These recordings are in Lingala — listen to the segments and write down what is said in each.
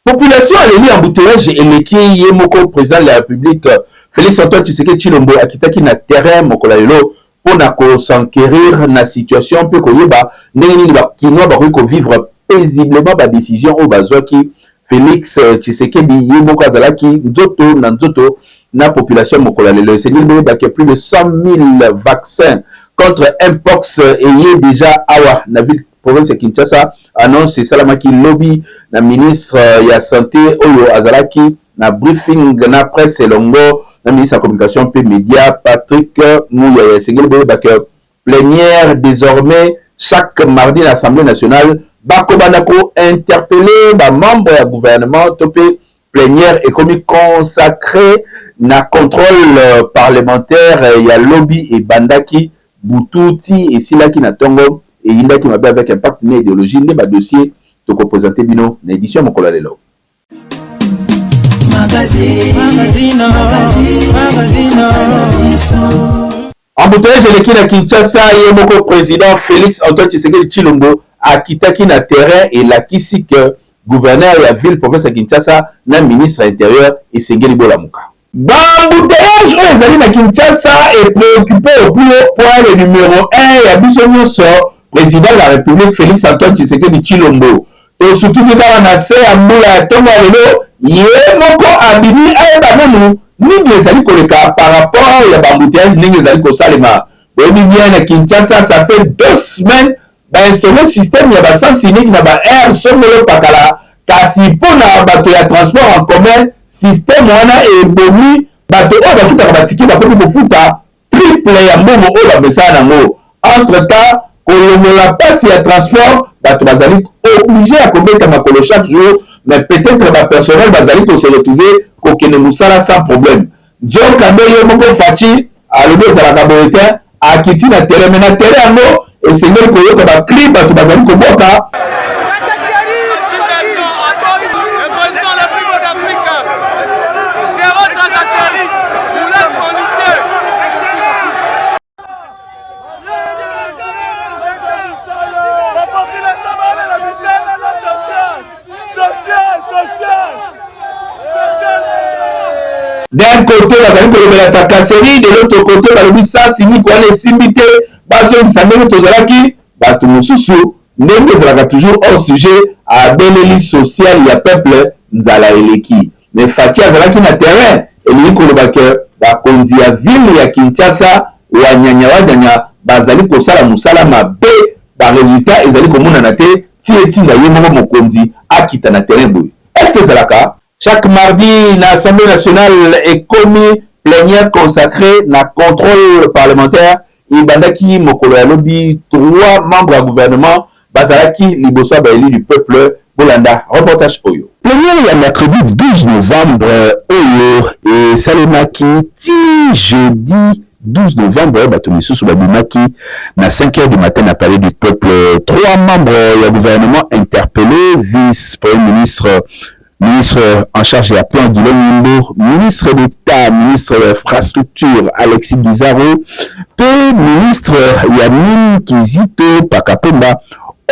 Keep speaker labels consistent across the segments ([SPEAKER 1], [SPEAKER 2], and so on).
[SPEAKER 1] Population a l'élu embouteillage et l'équipe Yemoko, président de la République, Félix Antoine Tshisekedi Tshilombo, akitaki na terrain mokola lelo pour s'enquérir na situation peu koyeba ndenge ba kinoa ba ko vivre paisiblement ba décision au bazwaki Félix Tshisekedi Yemoko azalaki nzoto na population mokola lelo c'est dit ba que plus de 100 000 vaccins contre Mpox et déjà awa na ville province de Kinshasa annonce salamaki lobby na ministre ya santé oyo azalaki na briefing na presse longo na ministre de la communication et médias Patrick Mouya Sengel Beke plénière désormais chaque mardi à l'Assemblée nationale Bakobanako interpeller ba membre du gouvernement topé plénière et comme consacré na contrôle parlementaire ya lobby et bandaki Boutouti et Silaki na Tongo et Inda qui m'a avec impact na idéologie ne ba dossier to ko présenter bino na édition mokola lelo embouteillage eleki na Kinshasa ye moko président Félix Antoine Tshisekedi Tshilombo akitaki na terrain et lakisi que gouverneur ya ville province ya Kinshasa na ministre intérieur esengeli bolamuka embouteillage oyo ezali na Kinshasa est préoccupé au plus haut point le numéro 1 ya biso nyonso président de la République Félix Antoine Tshisekedi Tshilombo to surtout kaka na se ya mbula ya ntongo ya lelo ye moko abimi ayeba nanu nini ezali koleka par rapport ya bambouteillage ndenge ezali kosalema boyebi bien na Kinshasa ça fait 2 semaines bainstalle système ya basansi unique na ba-air songolo pakala kasi mpona bato ya transport en commun système wana ebomi bato oyo bafutaka batiki bakoki kofuta triple ya mbongo oyo bapesana nango entre temps kolongola pasi ya transport bato bazali obligé ya kobeta makolo chaque jour mais peut-être ba personnel bazali ko se retrouver kokene musala sans problème John Kambe yo moko fachi alobi ezalaka boye te akiti na terrain mais na terrain yango esengeli koyoka bakri bato bazali koboka d'un côté bazali kolobela takaseri de l'autre côté balobi sasi miko wana esimbi te bazongisa ndenge tozalaki bato mosusu ndenge ezalaka toujours hors sujet abeleli social ya peuple nzala eleki mais Fachi azalaki na terrain elingi koloba ke bakonzi ya ville ya Kinshasa wanyanya bazali kosala mosala mabe baresultat ezali komonana te ti etinda ye moko mokonzi akita na terrain boye est-ce que ezalaka chaque mardi, l'Assemblée nationale est commis plénière consacrée na contrôle parlementaire. Ibandaki Mokolo Yalobi, 3 membres du gouvernement, Bazalaki Liboso Baeli du peuple Bolanda. Reportage Oyo.
[SPEAKER 2] Plénière il y a mercredi 12 novembre Oyo et Salemaki, jeudi 12 novembre, Batomisu Soubabimaki, na 5h du matin à Palais du Peuple. 3 membres du gouvernement interpellés, vice-premier ministre en charge de la plan Guillaume Nimbo, ministre d'État, ministre de l'Infrastructure Alexis Guizaro, puis ministre Yamin Kizito Pakapemba,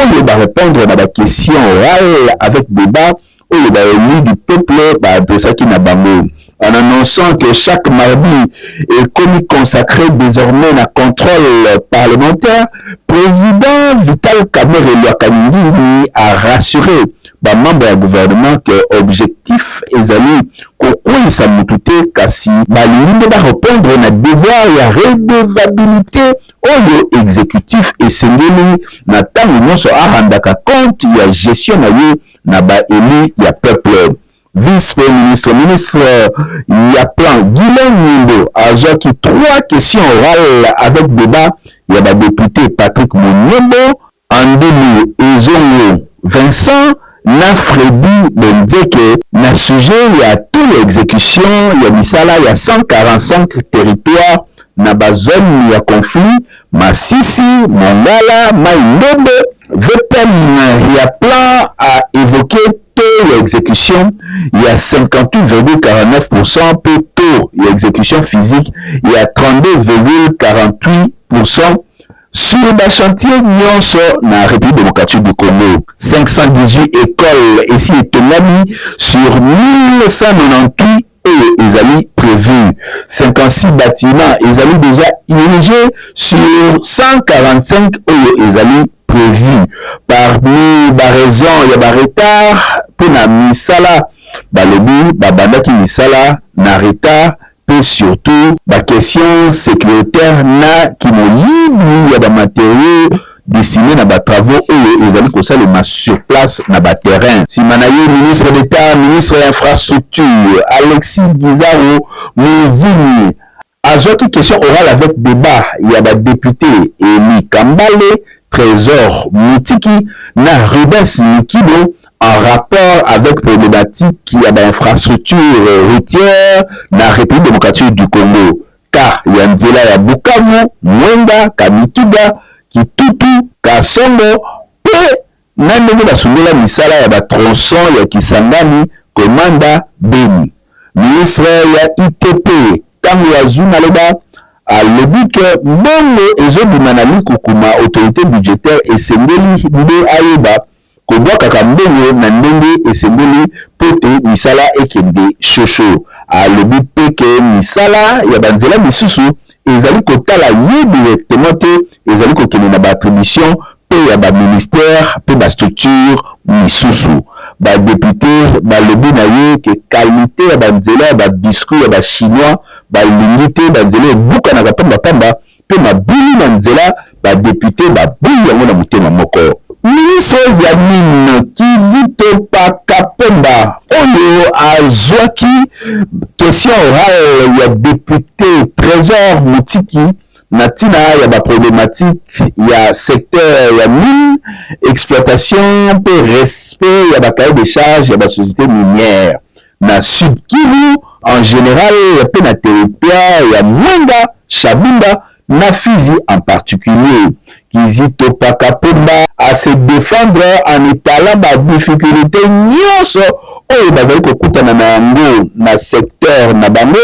[SPEAKER 2] on va répondre à la question orale avec débat, on va élu du peuple, adressé qui n'a pas mot. En annonçant que chaque mardi est commis consacré désormais à contrôle parlementaire, président Vital Kamerhe Lwakanindi a rassuré les membres du gouvernement que l'objectif est d'aller au sa moutouté kasi balingi va répondre à devoir et à redevabilité au exécutif et sengeli na tango nyonso arandaka compte ya gestion na ye na ba élu ya peuple. Vice-premier ministre ya plan Guillaume Nimbo a qui 3 questions orales avec débat il y a député Patrick Monyembo, Andeli Ezongo Vincent na Freddy Benzeke na sujet il y a toute l'exécution il y a misala il y a 145 territoires na ba zone ya conflit Masisi, Mongala, Maïndobe, VPN il y a plan à évoquer l'exécution, il y a 58,49% taux l'exécution physique, il y a 32,48%. sur le chantier nyonso na République démocratique du Congo. 518 écoles ici étonami sur 1198 et ezali prévu. 56 bâtiments ezali déjà érigés sur 145 et ezali prévu. Parmi les raisons, il y a des retards pour la misala, balobi, babandaki misala, na retard, et surtout, la question sécuritaire na qui il y a des matériaux dessinés dans les travaux et les amis comme ça les sur place dans le terrain. Si Manaye, ministre d'État, ministre de l'Infrastructure, Alexis Guizaro, Mouvini, à cette question orale avec débat, il y a des députés Eli Kambale, Trésor Moutiki, na Rubens Nikido, en rapport avec problématique qui a d'infrastructure routière dans la République démocratique du Congo. Car il y a un délai à Bukavu, Mwenga, Kamituga, Kitutu, Kasongo, et même la misala ya tronçon ya Kisangani, Komanda, Beni. Ministre ya ITP, Tango ya Zunaloba, a lobi que bongo ezobimanali kokuma autorité budgétaire et sengeli mbe ayeba kobwakaka mbongo na ndenge esengeli pote misala ekende shosho. Alobi pe ke misala ya banzela misusu ezali kotala ye directement te ezali kokende na baattribution pe ya baministère pe bastructure misusu. Badepute balobi na ye ke qualité ya banzela ya babiscuit ya bachinois balingi te banzela ebukanaka pamba pe mabili na nzela badepute babuyi yango na motema moko. Ministre ya mine Kizito Pakapemba oyo azwaki question orale ya député Trésor Moutiki na tina ya ba problématique ya secteur ya mine exploitation pe respect ya ba cahier de charge ya ba société minière na Sud Kivu en général ya pe na territoire ya Mwenga, Shabunda na Fizi en particulier. Kizito Pakapemba à se défendre en étalant ma difficulté nyonso oyo bazali kokutana na yango na secteur na bango,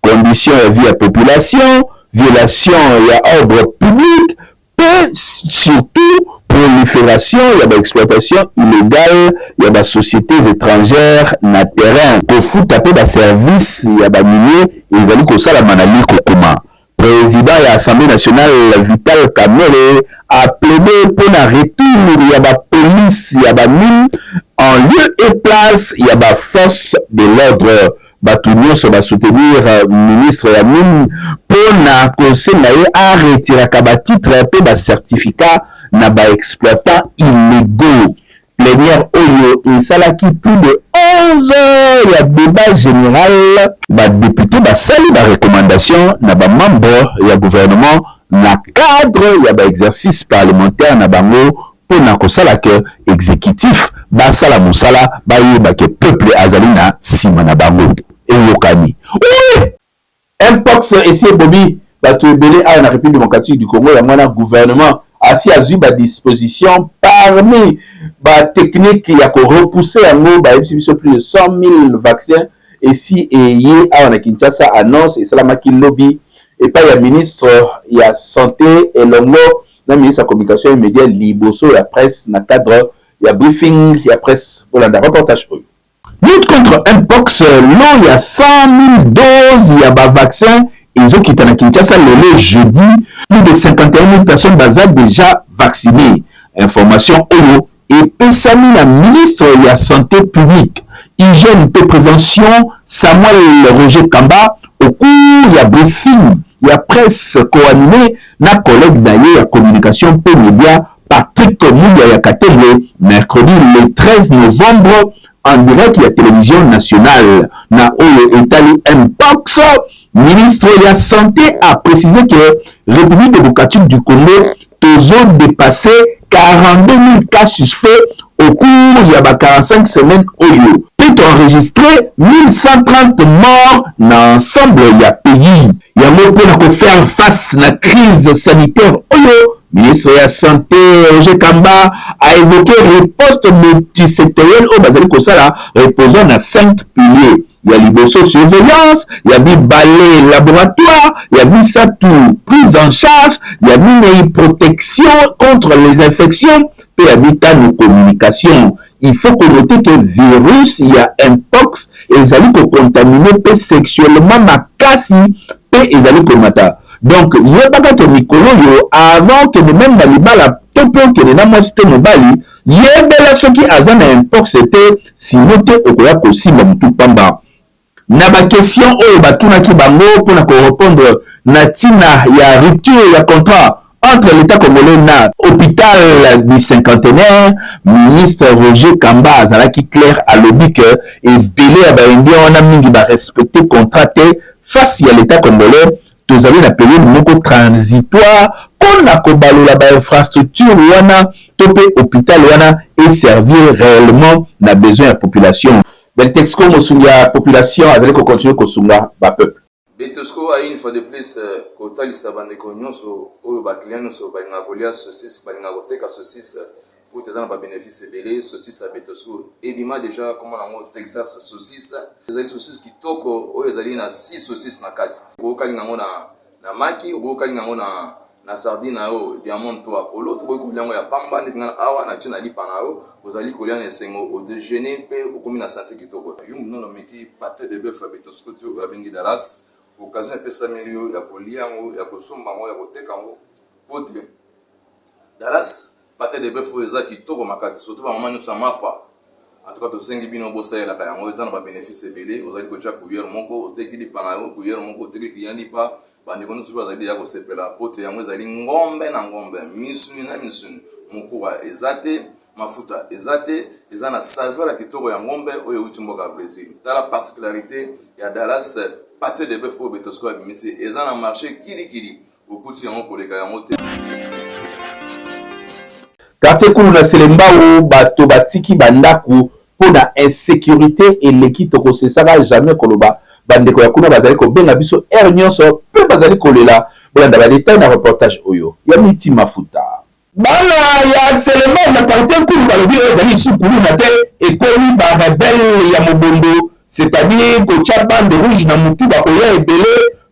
[SPEAKER 2] condition ya vie ya population, violation ya ordre public, et surtout prolifération ya ba exploitation illégale ya ba sociétés étrangères na terrain kofuta pe ba service ya ba minier ezali kosala manali kokoma. Président de l'Assemblée nationale Vital Kamerhe a plaidé pour la retour de la police, il y a la mine, en lieu et place, il y a la force de l'ordre. Batunion va soutenir le ministre de la mine pour la conseil à retirer le titre et le certificat n'a exploitant illégaux. Plénière Oyo et Salaki plus de 11 heures, il y a débat général, les députés sali la recommandation, na ba membre, il y a gouvernement, na cadre, il y a exercice parlementaire, na bango, pour na kosala que exécutif, sala mosala, yeba que peuple azali na sima na bango. Et yokani. Oui! Impox essaye Bobby, batu ebele à la République démocratique du Congo, il y a un gouvernement, assis à à disposition parmi les techniques qui a repoussé en nous plus de 100 000 vaccins et si et à Kinshasa annonce et cela qui lobby et pas le ministre il y a santé et l'homme le ministre de la communication immédiate liboso la presse na cadre il y a briefing il y a presse pour le reportage lutte contre Mpox là il y a 100 000 doses il y a des vaccins. Ils ont quitté la Kinshasa le jeudi. Plus de 51 000 personnes basales déjà vaccinées. Information Oyo et Pessami, la ministre de la Santé publique, Hygiène et Prévention, Samuel Roger Kamba, au cours il y a briefing, il y a presse co-animée, na collègue d'ailleurs la communication P Média, Patrick Mouya Yakatembe, mercredi le 13 novembre, en direct, il y a télévision nationale, na Oyo Italie Mpox. Ministre de la Santé a précisé que la République démocratique du Congo a dépassé 42 000 cas suspects au cours de 45 semaines Oyo. Peut enregistrer 1130 morts dans l'ensemble du pays. Il y a un peu pour faire face à la crise sanitaire Oyo. Ministre de la Santé, Roger Kamba, a évoqué le poste multisectoriel au Bazali Kosala reposant à 5 piliers. il y a liboso surveillance, il y a des balais laboratoire, il y a ça tout prise en charge, il y a une protection contre les infections, puis il y a des tas de communication. Il faut qu'on note que le virus, il y a un pox, et ils allaient contaminer sexuellement ma casse, et ils allaient commater. Donc, il y a pas de micro avant que même dans les balles, tout peu que les namas étaient nos balles, il y a des gens qui avaient un pox, c'était si noté au courant possible, tout pamba. Na ba question oyo batunaki bango mpona korépondre na ntina ya rupture ya contrat entre l'état congolais na hôpital du cinquantenaire, ministre Roger Kamba azalaki clair alobi ke ebele ya baindien wana mingi barespecte contrat te face ya l'état congolais tozali na période moko transitoire mpona kobalola bainfrastructure wana to mpe hôpital wana et servir réellement na besoin ya population. Beltexco mosunga population azali ko continuer kosunga ba peuple.
[SPEAKER 3] Betosco a une fois de plus kotalisa bandeko nyonso oyo ba client nyonso balinga kolia saucisse balinga koteka saucisse pour tezana ba bénéfice belé saucisse à Betosco ebima déjà comment nango Texas saucisse ezali saucisse kitoko oyo ezali na 6 saucisses na kati ko kalinga ngo na maki ko kalinga ngo na sardine ao diamant to apollo to ko liango ya pamba ndinga awa na tuna lipa nao ozali kolia na sengo au déjeuner pe okomi na santé kitoko yum non meti pâté de bœuf à Betosco to abengi Dallas occasion pesa milio ya koliango ya kosomba ngo ya koteka ngo pote Dallas pâté de bœuf eza kitoko makati surtout ba maman nyonso mapa en tout cas to sengi bino bosa la ka yango eza na ba bénéfice belé ozali ko tcha couillère moko oteki lipa na yo couillère moko oteki kiyandi pa bandi kono suba zali ya kosepela pote yango ezali ngombe na ngombe misuni na misuni mokura ezate mafuta ezate eza na saveur ya kitoko ya ngombe oyo uti mboka Brésil. Tala particularité ya Dallas pâté de bœuf au Betosco abimisi eza na marché kilikili okuti yango koleka yango te.
[SPEAKER 1] Quartier kulu na Selemba ou bato batiki bandaku pona insécurité et l'équipe tokosesaka jamais koloba bandeko ya kuna bazali ko benga biso er nyonso pe bazali kolela bolanda ba détail na reportage oyo ya miti mafuta bana ya Selemba na quartier kulu balobi ezali sukulu na te ekoli ba rebelle ya mobondo c'est-à-dire ko tcha bande rouge na mutu ba koya ebele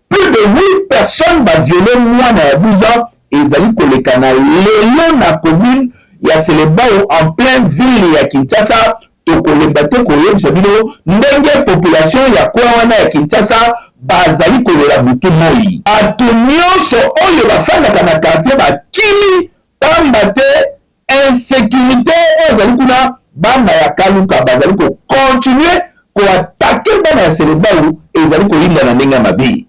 [SPEAKER 1] plus de 8 personnes ba violer mwana ya 12 ans ezali koleka na lelo na commune ya Selemba en pleine ville ya Kinshasa tokolemba te koyebisa bino ndenge population ya kwa wana ya Kinshasa bazali kolela butu moi bato nyonso oyo bafandaka na quartier bakimi pamba te insécurité ezali kuna bana ya kaluka bazali kocontinue koatake bana ya Selemba ezali koyinda na ndenge ya mabe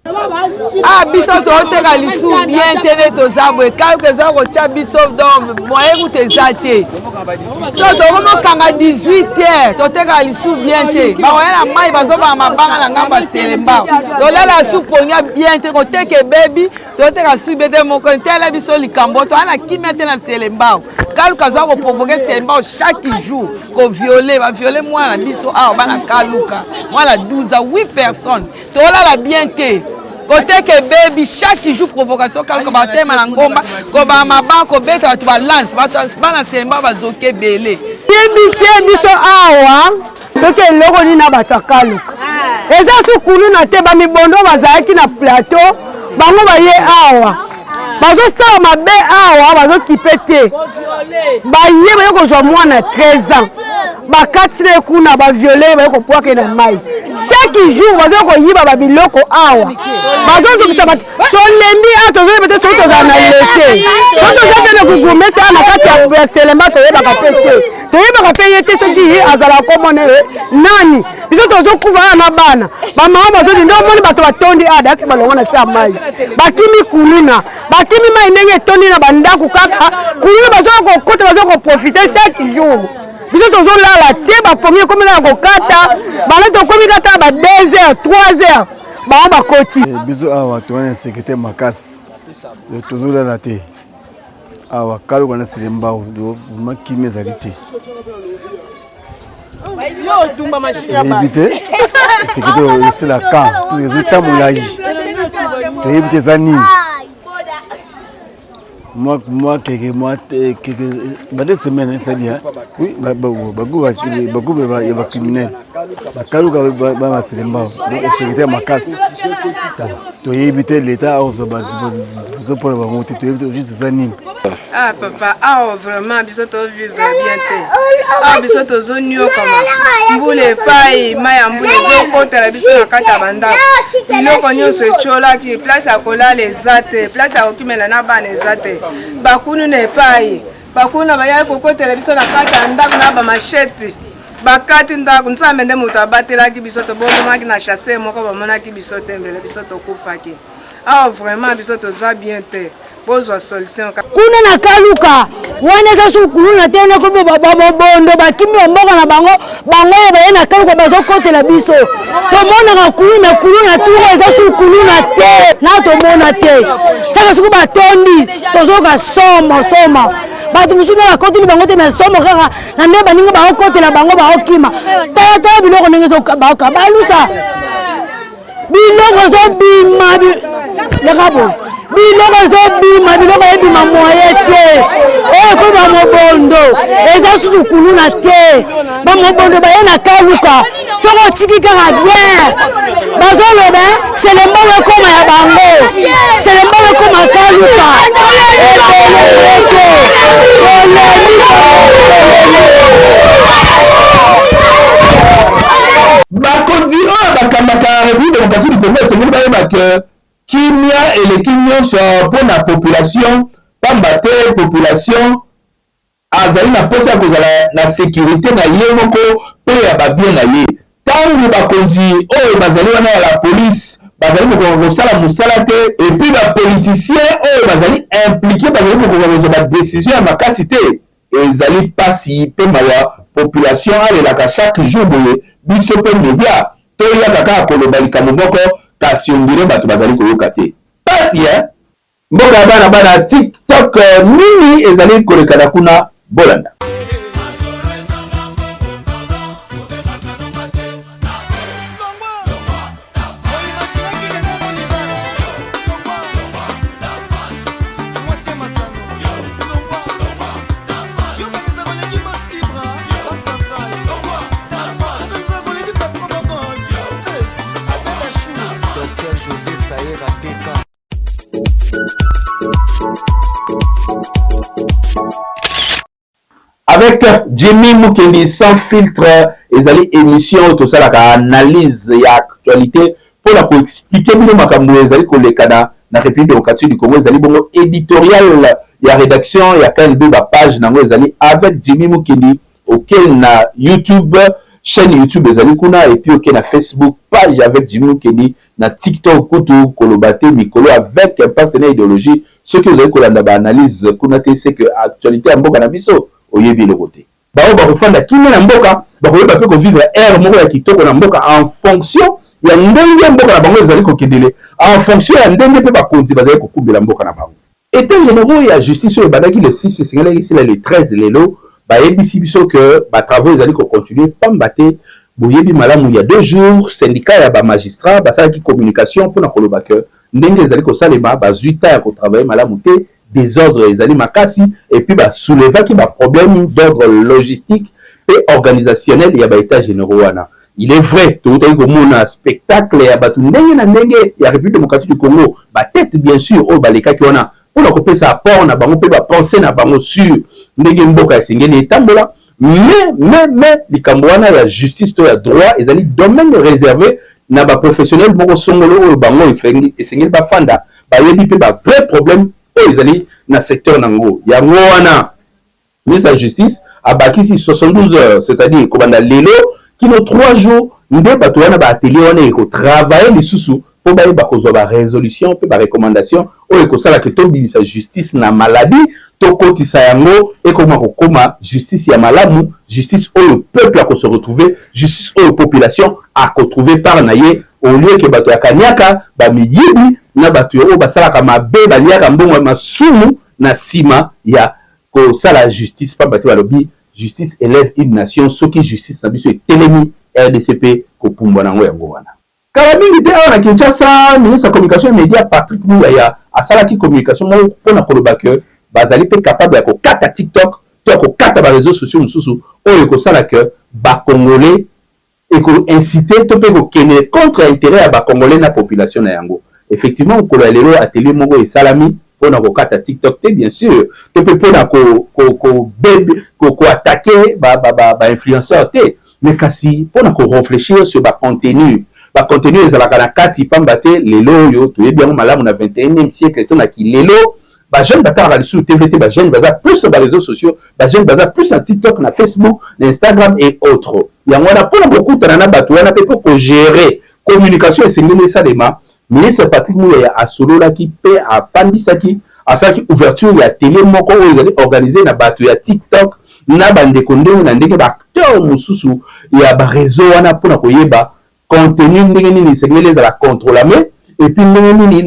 [SPEAKER 4] biso toteka lisu bien tene tozabwe kaluka eza kotia biso donc moyen kutu eza te so tokomokanga 18h toteka lisu bien te bakoya na mai bazobaka mabanga na ngambo ya Selemba tolela su ponia bien te koteka ebebi toteka su bien te moko ntela biso likambo toya na kimia te na Selemba kaluka aza koprovoke Selemba chaque jour koviole baviole mwana biso awa bana kaluka mwana 12 à 8 personnes tolala bien te côté que baby chaque jour provocation kaluka batema na ngomba ko ba mabako beta batu ba lance bana Selemba bazoke belé
[SPEAKER 5] imité biso awa soki eloko ni na bato kaluka eza sukulu na te ba mibondo bazalaki na plateau bango baye awa bazosala mabe awa bazokipe te baye baye kozwa mwana 13 ans bakatile kuna baviole baye kopwake na mai chaque jour bazo koyiba babiloko awa bazozokisa bato tolembi a tozoyeba te soki tozala na lete soki toza tene kugumesa na kati ya Selemba toyebaka pe te toyebaka pe ye te soki azala komona nani biso tozokufa na bana bamama bazodi ndo omoni bato batondi adasi balongo na se ya mai bakimi kuluna bakimi mai ndenge etondi na bandako kaka kuluna bazokokota bazokoprofite chaque jour biso tozolala te bapomi ekomika na kokata bana tokomi kata ba 2h 3h bango bakoti
[SPEAKER 6] biso awa towana insécurité makasi tozolala te awa kaluka na Selemba vraiment kimi ezali te toyebi te insécurité esila ka ezota molai toyebi te eza nini moi quelques 2 semaines ça dit oui bagou ya ba criminel bakaluka bamaselembao donc sécurité makasi toyebi te l'état akozwa badisposition mpona bango te toyebi te juste eza nini.
[SPEAKER 7] Ah papa, ah vraiment biso to vivre bien te. Ah biso to zoniokama. Mbule epai mai ya mbule ezokotela biso na kati ya bandako. Biloko nyonso echolaki place ya kolala eza te, place ya kokimela na bana eza te. Bakunu na epai bakuna bayaki kokotela biso na kati ya ndako na bamasheti bakati ndako nzambe nde moto abatelaki biso tobomaki na chasse moko bamonaki biso te mbele biso tokufaki. Ah vraiment biso toza bien te. Bozwa solution
[SPEAKER 5] kuna na kaluka wana eza sukulu na tena ko bamobondo bakimi mboka na bango baye na kaluka bazokotela biso tomona na kulu na turo eza sukulu na te na tomona te saka suku batondi tozoka soma bato mususu bakoteli bango te na somo kaka na nde baninga bakotela bango bakima tata biloko ndenge zoka balusa biloko zobima lekabo biloko zobima biloko ebima moye te oyo mpo bamobondo eza susu kuluna te bamobondo baye na kaluka soko otiki kaka bien bazoloba selemba wekoma ya bango selemba wekoma kaluka
[SPEAKER 1] bakonzi oyo bakambaka république démocratique du Congo esengeli bayebaka kimia eleki nyonso mpo na population pamba te population azali na mposa ya kozala na sécurité na ye moko mpe ya babien na ye ntango bakonzi oyo bazali wana ya la police bazali kosala mosala te epuis bapoliticien oyo bazali impliqué bazali kokozwa badécision ya makasi te ezali mpasi mpe mawa population alelaka chaque jour boye biso mpe media toyaka kaka koloba likambo moko kasi ondire bato bazali koyoka te pasi mboka ya bana TikTok nini ezali kolekana kuna bolanda. Avec Jimmy Mukendi sans filtre, ezali émission tout ça la analyse et actualité pour la expliquer bino makambo ezali kolekana na République démocratique du Congo ezali bongo éditorial ya rédaction ya KNB ba page nango ezali avec Jimmy Mukendi auquel na YouTube chaîne YouTube ezali kuna et puis auquel na Facebook page avec Jimmy Mukendi na TikTok kutu kolobate mikolo avec un partenaire idéologie ce que vous avez kolanda ba analyse kuna te c'est que actualité ya mboka na biso oyebi le côté bao bakofanda kimia na mboka bakoyeba pe ko vivre ère moko ya kitoko na mboka en fonction ya ndenge mboka na bango ezali kokendele en fonction ya ndenge pe bakonzi bazali kokubela mboka na bango état généraux ya justice oyo badaki le 6 esengeli ici le 13 lelo bayebisi biso que batravaux ezali kocontinue pamba te boyebi malamu il y a 2 jours syndicat ya bamagistrat basalaki communication mpona koloba que ndenge ezali kosalema bazwi ta ya kotravaille malamu te désordre ezali makasi et puis soulevaki problème d'ordre logistique et organisationnel ya état généraux wana. Il est vrai tout un spectacle ya batu ndenge na ndenge ya République démocratique du Congo tête bien sûr au balekaki wana pour couper sa apport na bango pe penser na bango sur ndenge mboka esengeli etambola mais likambo wana ya justice to ya droit ezali domaine réservé na professionnel moko songolo oyo bango esengeli bafanda bayebi pe vrai problème ezali na secteur nango yango wana ministre de la justice abakisi 72 heures c'est-à-dire kobanda lelo kino 3 jours nde bato wana ba atelier wana eko travailler lisusu po bayeba kozwa ba résolution pe ba recommandation oyo ekosala ke tobimisa justice na maladie tokotisa yango ekoma kokoma justice ya malamu justice oyo peuple a se retrouver justice oyo population a retrouver par naye au lieu que bato ya kanyaka ba miyibi na bato oyo basalaka mabe baliaka mbongo masumu na sima ya kosala justice pa bato balobi justice élève une nation soki justice na biso etelemi RDCP kopumbwa nango yango wana kala mingi te awa na Kinshasa ministre ya communication et média Patrick Muyaya asalaki communication moko mpona koloba ke bazali pe capable ya kokata TikTok to ya kokata ba réseaux sociaux mosusu oyo ekosala ke bakongolais et qu'on inciter tout peut kenner contre intérêt à ba congolais na population na yango. Effectivement ko la lelo atelier mongo et salami pour na ko kata TikTok bien sûr tout peut pour na ko attaquer ba influenceur té mais kasi pour na ko réfléchir sur ba contenu ezalaka na kati pamba te lelo yo to bien malamu na 21e siècle to na ki lelo ba jeune batara li sur TVT ba jeune baza plus sur les réseaux sociaux ba jeune baza plus na TikTok na Facebook na Instagram et autres yango na pour beaucoup tana bato wana pe pour gérer communication et c'est ça les ma ministre Patrick Mouya a solola ki pe a fandisaki a saki ouverture ya télé moko oyo ezali organiser na bato ya TikTok na bande konde na ndenge ba acteur mususu ya ba réseau wana pour na koyeba contenu ndenge nini sengeli ezala contrôler et puis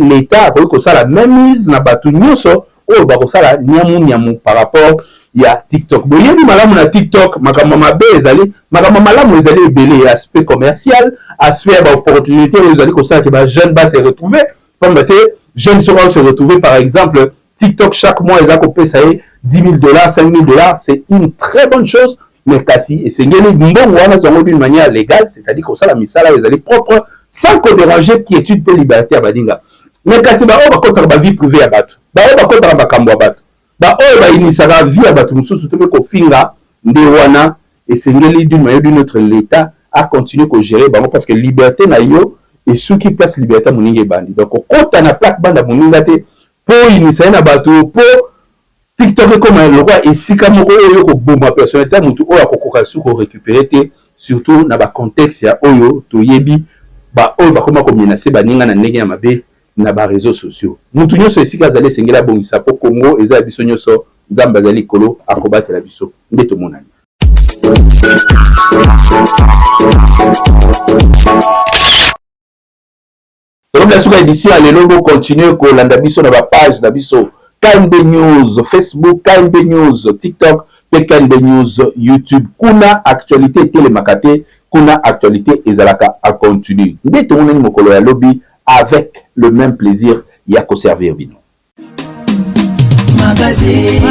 [SPEAKER 1] l'État a ça la même mise na batu nyonso oyo bakosala nyamu par rapport ya TikTok. Boyebi malamu na TikTok makambo mabe ezali makambo malamu ezali ebele aspect commercial aspect ba opportunité ezali kosala que ba jeune ba se retrouver comme te jeunes seront se retrouver par exemple TikTok chaque mois ils a kopesa $10,000 $5,000 c'est une très bonne chose mais kasi et c'est ngeli mbongo wana zango d'une manière légale c'est-à-dire que ça la misala ezali propre sans qu'on déranger qui étude de liberté à badinga mais kasi ba o ba kota ba vie privée ya batu ba o ba kota ba kambo ya batu ba o ba inisaka vie ya batu mususu to ko finga nde wana et c'est ngeli d'une manière d'une autre l'État a continué ko gérer bango parce que liberté na yo et ceux qui place liberté moninga bandi donc kota na plaque banda moninga te po inisa na batu po TikTok comme le roi et si comme oyo ko bomba personnalité mutu oyo akokoka su ko récupérer te surtout na ba contexte ya oyo to yebi ba oyo ba koma ko menacer ba ninga na ndenge ya mabe na ba réseaux sociaux mutu nyonso esika zale sengela bongisa po Congo eza biso nyonso nzamba zali kolo akobate la biso ndeto monani. Donc la souka édition à l'élogo continue ko landa biso na ba page na biso KNB News Facebook, KNB News TikTok, KNB News YouTube. Kuna actualité télémakate, kuna actualité ezalaka à continuer. Dès tout le monde mokolo ya lobby avec le même plaisir yako servir bino. Magazine.